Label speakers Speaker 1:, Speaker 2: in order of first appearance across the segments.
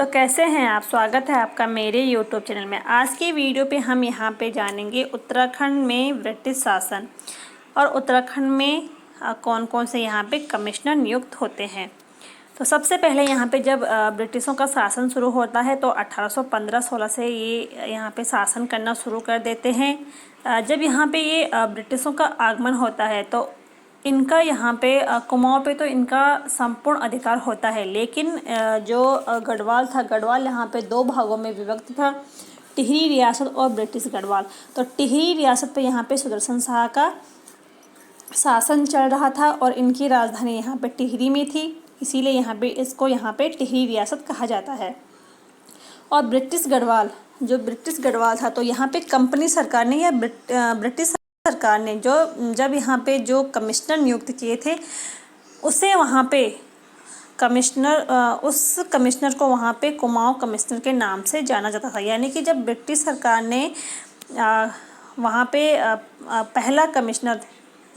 Speaker 1: तो कैसे हैं आप। स्वागत है आपका मेरे YouTube चैनल में। आज की वीडियो पे हम यहाँ पे जानेंगे उत्तराखंड में ब्रिटिश शासन और उत्तराखंड में कौन कौन से यहाँ पे कमिश्नर नियुक्त होते हैं। तो सबसे पहले यहाँ पे जब ब्रिटिशों का शासन शुरू होता है तो 1815-16 से ये यहाँ पे शासन करना शुरू कर देते हैं। जब यहाँ पे ये ब्रिटिशों का आगमन होता है तो इनका यहाँ पे कुमाऊँ पे तो इनका संपूर्ण अधिकार होता है, लेकिन जो गढ़वाल था, गढ़वाल यहाँ पे दो भागों में विभक्त था, टिहरी रियासत और ब्रिटिश गढ़वाल। तो टिहरी रियासत पे यहाँ पे सुदर्शन शाह का शासन चल रहा था और इनकी राजधानी यहाँ पे टिहरी में थी, इसीलिए इसको यहाँ पे टिहरी रियासत कहा जाता है। और ब्रिटिश गढ़वाल था तो यहाँ पे कंपनी सरकार ने या ब्रिटिश सरकार ने जब यहाँ पे जो कमिश्नर नियुक्त किए थे उसे वहाँ पे उस कमिश्नर को वहाँ पे कुमाऊँ कमिश्नर के नाम से जाना जाता था। यानी कि जब ब्रिटिश सरकार ने वहाँ पे पहला कमिश्नर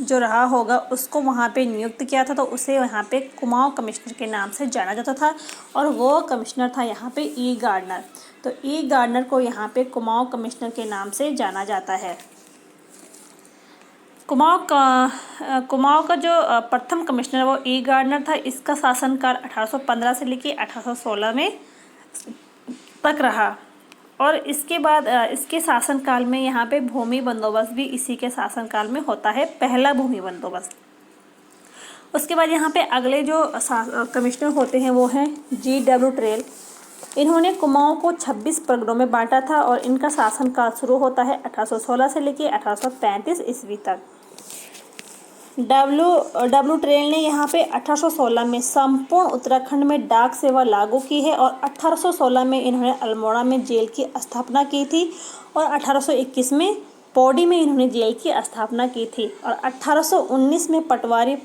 Speaker 1: जो रहा होगा उसको वहाँ पे नियुक्त किया था तो उसे यहाँ पे कुमाऊँ कमिश्नर के नाम से जाना जाता था और वो कमिश्नर था यहाँ पे ई गार्डनर। तो ई गार्डनर को यहाँ पे कुमाऊँ कमिश्नर के नाम से जाना जाता है। कुमाऊँ का जो प्रथम कमिश्नर वो ई गार्डनर था। इसका शासनकाल 1815 से लेकर 1816 में तक रहा और इसके बाद इसके शासनकाल में यहाँ पे भूमि बंदोबस्त भी इसी के शासनकाल में होता है, पहला भूमि बंदोबस्त। उसके बाद यहाँ पे अगले जो कमिश्नर होते हैं वो हैं G.W. ट्रेल। इन्होंने कुमाऊँ को 26 परगनों में बांटा था और इनका शासनकाल शुरू होता है 1816 से लेकर 1835 ईस्वी तक। डब्ल्यू ट्रेल ने यहाँ पे 1816 में संपूर्ण उत्तराखंड में डाक सेवा लागू की है और 1816 में इन्होंने अल्मोड़ा में जेल की स्थापना की थी और 1821 में पौड़ी में इन्होंने जेल की स्थापना की थी और 1819 में पटवारी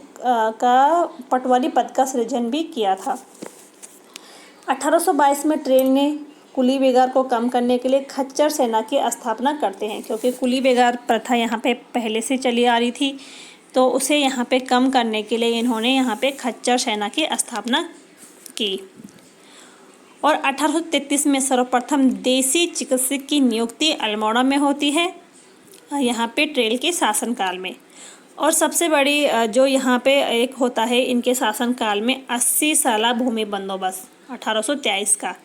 Speaker 1: पद का सृजन भी किया था। 1822 में ट्रेल ने कुली बेगार को कम करने के लिए खच्चर सेना की स्थापना करते हैं, क्योंकि कुली बेगार प्रथा यहाँ पे पहले से चली आ रही थी तो उसे यहाँ पे कम करने के लिए इन्होंने यहाँ पे खच्चर सेना की स्थापना की। और 1833 में सर्वप्रथम देसी चिकित्सक की नियुक्ति अल्मोड़ा में होती है यहाँ पे ट्रेल के शासनकाल में। और सबसे बड़ी जो यहाँ पे एक होता है इनके शासनकाल में 80 साला भूमि बंदोबस्त 1823 का।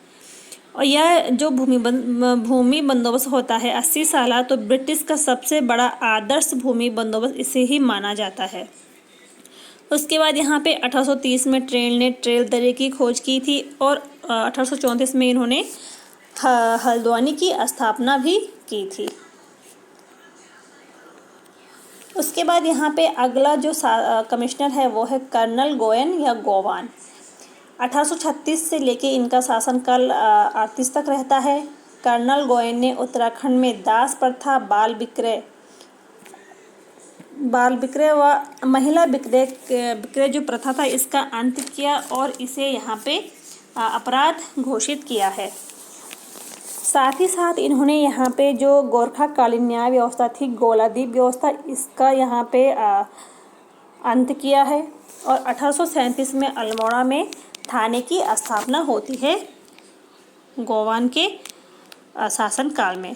Speaker 1: और यह जो भूमि बंदोबस्त होता है 80 साला, तो ब्रिटिश का सबसे बड़ा आदर्श भूमि बंदोबस्त इसे ही माना जाता है। उसके बाद यहाँ पे 1830 में ट्रेल ने ट्रेल दर्रे की खोज की थी और 1834 में इन्होंने हल्द्वानी की स्थापना भी की थी। उसके बाद यहाँ पे अगला जो कमिश्नर है वो है कर्नल गोयन या गोवान। 1836 से लेके इनका शासनकाल 38 तक रहता है। कर्नल गोयन ने उत्तराखंड में दास प्रथा, बाल विक्रय व महिला विक्रय जो प्रथा था इसका अंत किया और इसे यहाँ पे अपराध घोषित किया है। साथ ही साथ इन्होंने यहाँ पे जो गोरखाकालीन न्याय व्यवस्था थी, गोलादीप व्यवस्था, इसका यहाँ पे अंत किया है। और 1837 में अल्मोड़ा में थाने की स्थापना होती है गोवान के शासनकाल में।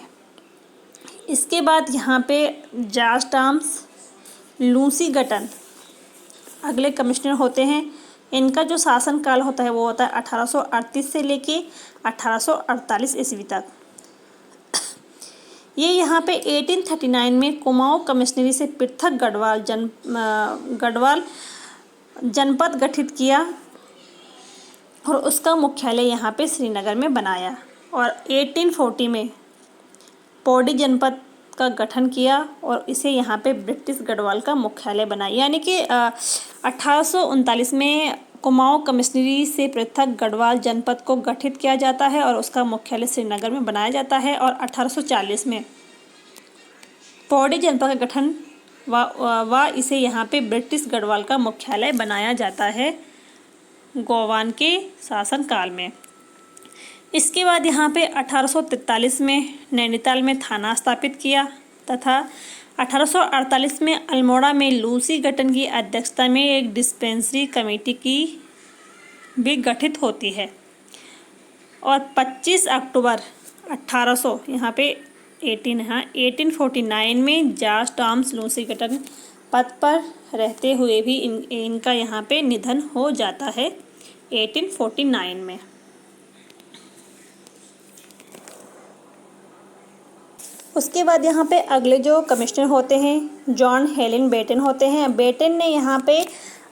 Speaker 1: इसके बाद यहाँ पे जॉर्ज टॉम्स लूसी गटन अगले कमिश्नर होते हैं। इनका जो शासनकाल होता है वो होता है 1838 से लेके 1848 ईस्वी तक। ये यहाँ पे 1839 में कुमाऊँ कमिश्नरी से पृथक गढ़वाल जनपद गठित किया और उसका मुख्यालय यहाँ पे श्रीनगर में बनाया और 1840 में पौड़ी जनपद का गठन किया और इसे यहाँ पे ब्रिटिश गढ़वाल का मुख्यालय बनाया। यानी कि 1839 में कुमाऊँ कमिश्नरी से पृथक गढ़वाल जनपद को गठित किया जाता है और उसका मुख्यालय श्रीनगर में बनाया जाता है और 1840 में पौड़ी जनपद का गठन व इसे यहाँ पे ब्रिटिश गढ़वाल का मुख्यालय बनाया जाता है गोवान के शासनकाल में। इसके बाद यहाँ पे 1843 में नैनीताल में थाना स्थापित किया तथा 1848 में अल्मोड़ा में लूसी गटन की अध्यक्षता में एक डिस्पेंसरी कमेटी की भी गठित होती है। और 25 अक्टूबर 1800 यहाँ पे 1849 में जॉर्ज टॉमस लूसीगटन पद पर रहते हुए भी इनका यहाँ पे निधन हो जाता है 1849 में। उसके बाद यहाँ पे अगले जो कमिश्नर होते हैं जॉन हेलन बेटन होते हैं। बेटन ने यहाँ पे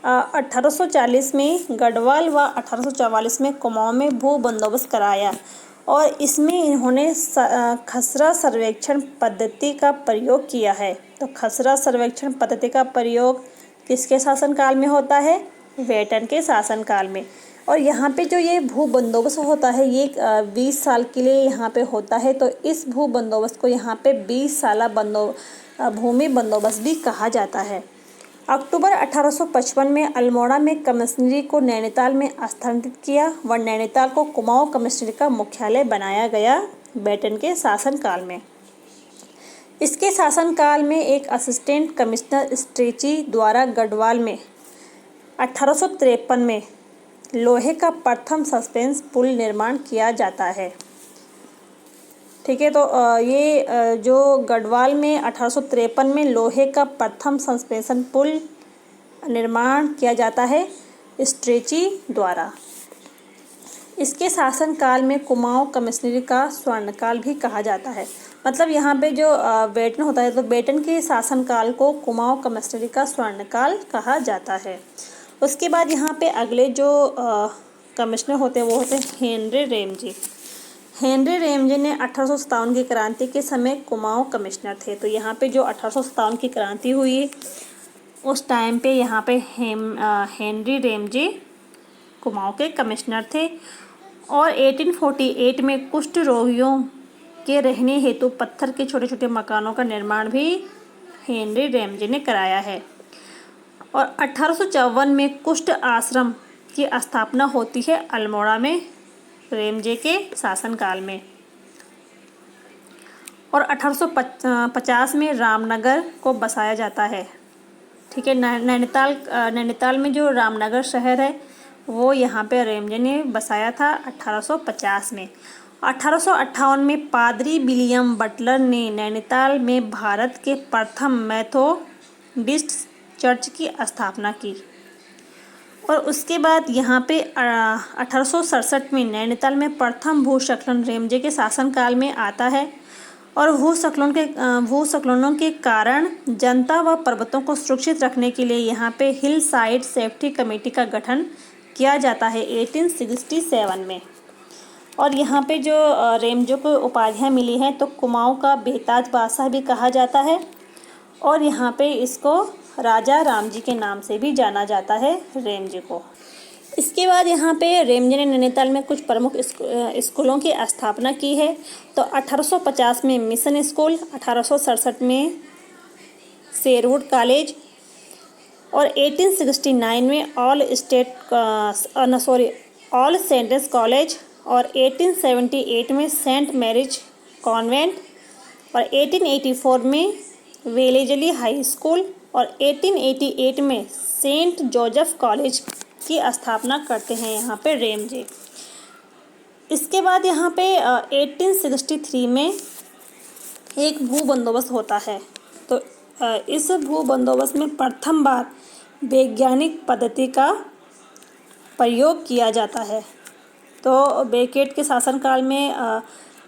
Speaker 1: 1840 में गढ़वाल व 1844 में कुमाऊं में भू बंदोबस्त कराया और इसमें इन्होंने खसरा सर्वेक्षण पद्धति का प्रयोग किया है। तो खसरा सर्वेक्षण पद्धति का प्रयोग किसके शासनकाल में होता है? बेटन के शासनकाल में। और यहाँ पे जो ये भू बंदोबस्त होता है ये 20 साल के लिए यहाँ पे होता है। तो इस भू बंदोबस्त को यहाँ पे 20 साला भूमि बंदोबस्त भी कहा जाता है। अक्टूबर 1855 में अल्मोड़ा में कमिश्नरी को नैनीताल में स्थानांतरित किया व नैनीताल को कुमाऊं कमिश्नरी का मुख्यालय बनाया गया बेटन के शासनकाल में। इसके शासनकाल में एक असिस्टेंट कमिश्नर स्ट्रेची द्वारा गढ़वाल में 1853 में लोहे का प्रथम सस्पेंस पुल निर्माण किया जाता है। ठीक है, तो ये जो गढ़वाल में 1853 में लोहे का प्रथम सस्पेंशन पुल निर्माण किया जाता है स्ट्रेची द्वारा। इसके शासनकाल में कुमाऊं कमिश्नरी का स्वर्णकाल भी कहा जाता है। मतलब यहाँ पे जो बेटन होता है तो बेटन के शासनकाल को कुमाऊं कमिश्नरी का स्वर्णकाल कहा जाता है। उसके बाद यहाँ पे अगले जो कमिश्नर होते हैं वो होते हैं हेनरी रैमजे। हेनरी रैमजे ने 1857 की क्रांति के समय कुमाऊं कमिश्नर थे। तो यहाँ पे जो 1857 की क्रांति हुई उस टाइम पे यहाँ पे हेनरी रैमजे कुमाऊं के कमिश्नर थे और 1848 में कुष्ठ रोगियों के रहने हेतु पत्थर के छोटे छोटे मकानों का निर्माण भी हेनरी रैमजे ने कराया है। और 1854 में कुष्ठ आश्रम की स्थापना होती है अल्मोड़ा में रैमजे के शासनकाल में। और 1850 में रामनगर को बसाया जाता है। ठीक है, नैनीताल में जो रामनगर शहर है वो यहाँ पे रैमजे ने बसाया था 1850 में। 1858 में पादरी विलियम बटलर ने नैनीताल में भारत के प्रथम मेथोडिस्ट चर्च की स्थापना की। और उसके बाद यहाँ पे 1867 में नैनीताल में प्रथम भूस्खलन रैमजे के शासनकाल में आता है। और भूस्खलनों के कारण जनता व पर्वतों को सुरक्षित रखने के लिए यहाँ पे हिल साइड सेफ्टी कमेटी का गठन किया जाता है 1867 में। और यहाँ पे जो रैमजे को उपाधियाँ मिली हैं तो कुमाऊं का बेताज बादशाह भी कहा जाता है और यहाँ पे इसको राजा रामजी के नाम से भी जाना जाता है रैमजे को। इसके बाद यहाँ पे रैमजे ने नैनीताल में कुछ प्रमुख स्कूलों की स्थापना की है। तो 1850 में मिशन स्कूल, 1867 में शेरवुड कॉलेज और 1869 में ऑल सेंट्स कॉलेज और 1878 में सेंट मैरिज कॉन्वेंट और 1884 में वेलेजली हाई स्कूल और 1888 में सेंट जोसेफ कॉलेज की स्थापना करते हैं यहाँ पे रैमजे। इसके बाद यहाँ पे 1863 में एक भू बंदोबस्त होता है। तो इस भू बंदोबस्त में प्रथम बार वैज्ञानिक पद्धति का प्रयोग किया जाता है। तो बेकेट के शासनकाल में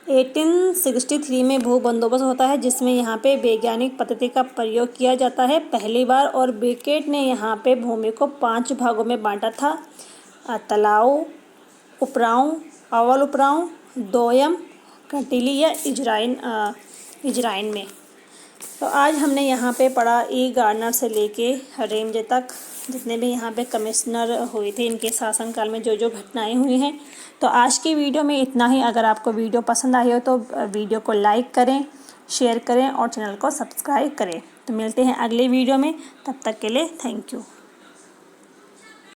Speaker 1: 1863 में भू बंदोबस्त होता है जिसमें यहाँ पे वैज्ञानिक पद्धति का प्रयोग किया जाता है पहली बार। और बेकेट ने यहाँ पे भूमि को 5 भागों में बांटा था, तलाव, उपराव, अव्वल उपराव, दोयम, कंटीली या इजराइन में। तो आज हमने यहाँ पे पढ़ा ई गार्डनर से लेके रैमजे तक जितने भी यहाँ पे कमिश्नर हुए थे इनके शासनकाल में जो जो घटनाएं हुई हैं। तो आज की वीडियो में इतना ही। अगर आपको वीडियो पसंद आई हो तो वीडियो को लाइक करें, शेयर करें और चैनल को सब्सक्राइब करें। तो मिलते हैं अगले वीडियो में, तब तक के लिए थैंक यू।